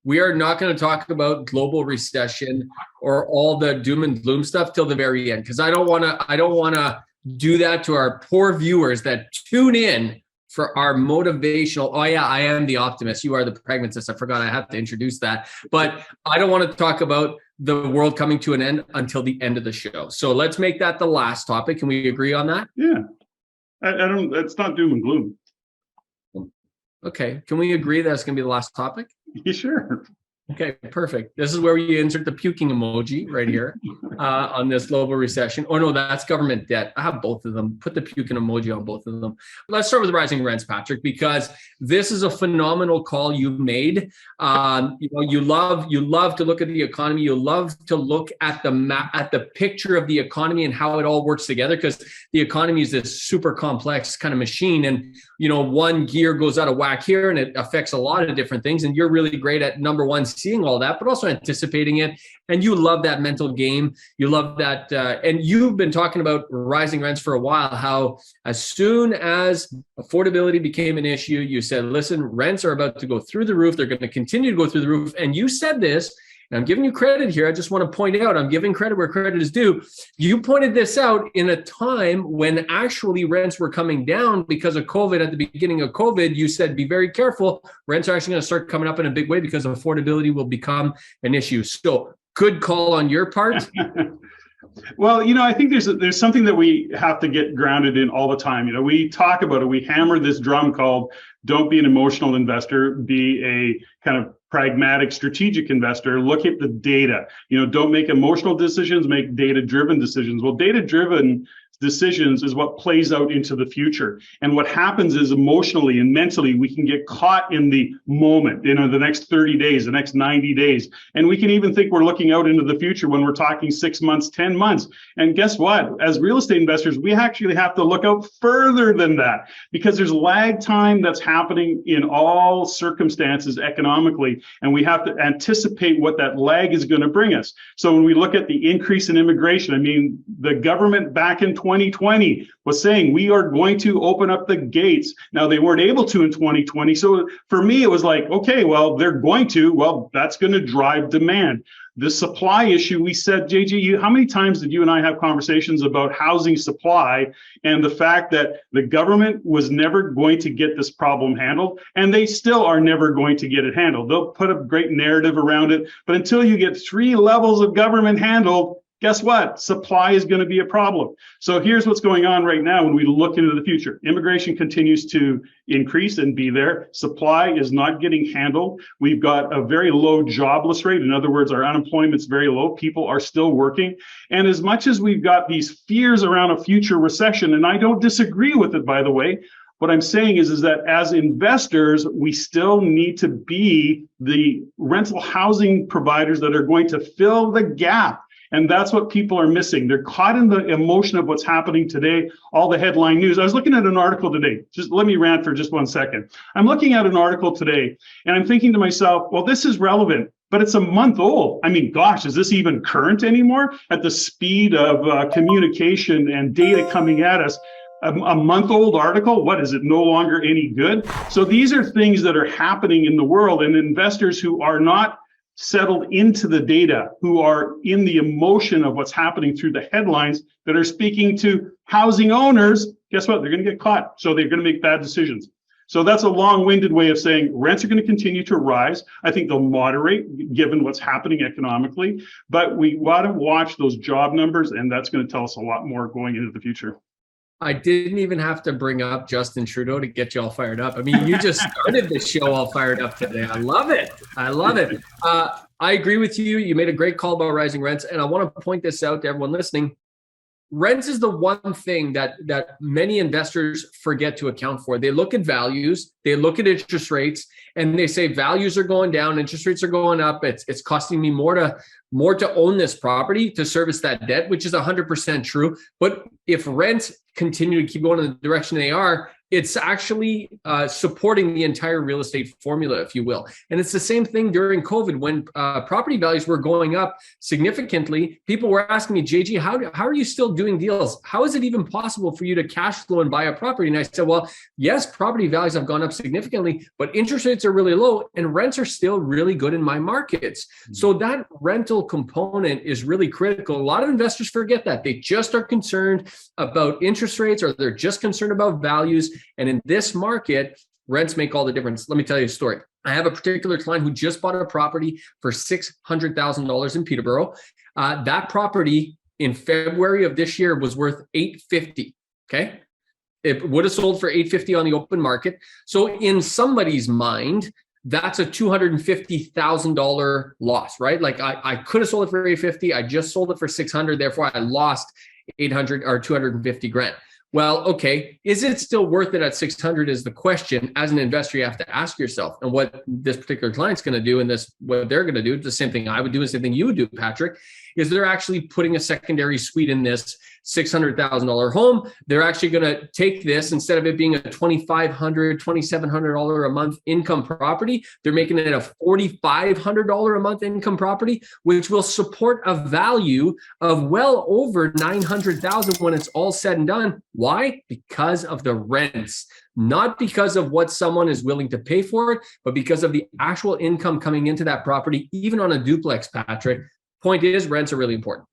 We are not going to talk about global recession or all the doom and gloom stuff till the very end, because I don't want to do that to our poor viewers that tune in for our motivational. Oh yeah, I am the optimist. You are the pragmatist. I forgot I have to introduce that. But I don't want to talk about the world coming to an end until the end of the show. So let's make that the last topic. Can we agree on that? Yeah. I don't, it's not doom and gloom. Okay. Can we agree that it's going to be the last topic? Yeah, sure. Okay, perfect. This is where we insert the puking emoji right here on this global recession. Oh no, that's government debt. I have both of them. Put the puking emoji on both of them. Let's start with rising rents, Patrick, because this is a phenomenal call you made. You love to look at the economy. You love to look at the map, at the picture of the economy and how it all works together, because the economy is this super complex kind of machine, and one gear goes out of whack here and it affects a lot of different things. And you're really great at, number one, seeing all that, but also anticipating it. And you love that mental game. You love that. And you've been talking about rising rents for a while, how as soon as affordability became an issue, you said, listen, rents are about to go through the roof. They're going to continue to go through the roof. And you said this, and I'm giving you credit here. I just want to point out, I'm giving credit where credit is due. You pointed this out in a time when actually rents were coming down because of COVID. At the beginning of COVID, you said, be very careful. Rents are actually going to start coming up in a big way because affordability will become an issue. So good call on your part. Well, I think there's something that we have to get grounded in all the time. We talk about it. We hammer this drum called don't be an emotional investor, be a kind of pragmatic, strategic investor. Look at the data. Don't make emotional decisions, make data-driven decisions. Well, data-driven decisions is what plays out into the future. And what happens is emotionally and mentally, we can get caught in the moment, the next 30 days, the next 90 days. And we can even think we're looking out into the future when we're talking 6 months, 10 months. And guess what? As real estate investors, we actually have to look out further than that, because there's lag time that's happening in all circumstances economically. And we have to anticipate what that lag is going to bring us. So when we look at the increase in immigration, the government back in 2020 was saying we are going to open up the gates. Now, they weren't able to in 2020. So for me, it was like, okay, well, they're going to. Well, that's going to drive demand. The supply issue, we said, JG, how many times did you and I have conversations about housing supply and the fact that the government was never going to get this problem handled, and they still are never going to get it handled. They'll put a great narrative around it, but until you get 3 levels of government handled, guess what? Supply is going to be a problem. So here's what's going on right now when we look into the future. Immigration continues to increase and be there. Supply is not getting handled. We've got a very low jobless rate. In other words, our unemployment's very low. People are still working. And as much as we've got these fears around a future recession, and I don't disagree with it, by the way, what I'm saying is that as investors, we still need to be the rental housing providers that are going to fill the gap. And that's what people are missing. They're caught in the emotion of what's happening today, all the headline news. I was looking at an article today. Just let me rant for just 1 second. I'm looking at an article today, and I'm thinking to myself, well, this is relevant, but it's a month old. Gosh, is this even current anymore? At the speed of communication and data coming at us, a month-old article, what is it, no longer any good? So these are things that are happening in the world, and investors who are not settled into the data, who are in the emotion of what's happening through the headlines that are speaking to housing owners, guess what? They're going to get caught. So they're going to make bad decisions. So that's a long-winded way of saying rents are going to continue to rise. I think they'll moderate given what's happening economically, but we want to watch those job numbers, and that's going to tell us a lot more going into the future. I didn't even have to bring up Justin Trudeau to get you all fired up. You just started the show all fired up today. I love it. I agree with you. You made a great call about rising rents. And I want to point this out to everyone listening. Rents is the one thing that many investors forget to account for. They look at values, they look at interest rates, and they say values are going down, interest rates are going up. It's costing me more to own this property to service that debt, which is 100% true. But if rents continue to keep going in the direction they are, it's actually supporting the entire real estate formula, if you will. And it's the same thing during COVID when property values were going up significantly. People were asking me, JG, how are you still doing deals? How is it even possible for you to cash flow and buy a property? And I said, well, yes, property values have gone up significantly, but interest rates are really low and rents are still really good in my markets. So that rental component is really critical. A lot of investors forget that. They just are concerned about interest rates, or they're just concerned about values. And in this market, rents make all the difference. Let me tell you a story. I have a particular client who just bought a property for $600,000 in Peterborough. That property in February of this year was worth $850,000. Okay. It would have sold for $850,000 on the open market. So in somebody's mind, that's a $250,000 loss, right? Like I could have sold it for $850,000. I just sold it for $600,000. Therefore, I lost $800,000 or $250,000. Well, okay, is it still worth it at 600 is the question. As an investor, you have to ask yourself. And what this particular client's going to do, and what they're going to do, the same thing I would do, the same thing you would do, Patrick, is they're actually putting a secondary suite in this $600,000 home. They're actually going to take this, instead of it being a $2,500, $2,700 a month income property, they're making it a $4,500 a month income property, which will support a value of well over $900,000 when it's all said and done. Why? Because of the rents, not because of what someone is willing to pay for it, but because of the actual income coming into that property, even on a duplex, Patrick. Point is, rents are really important.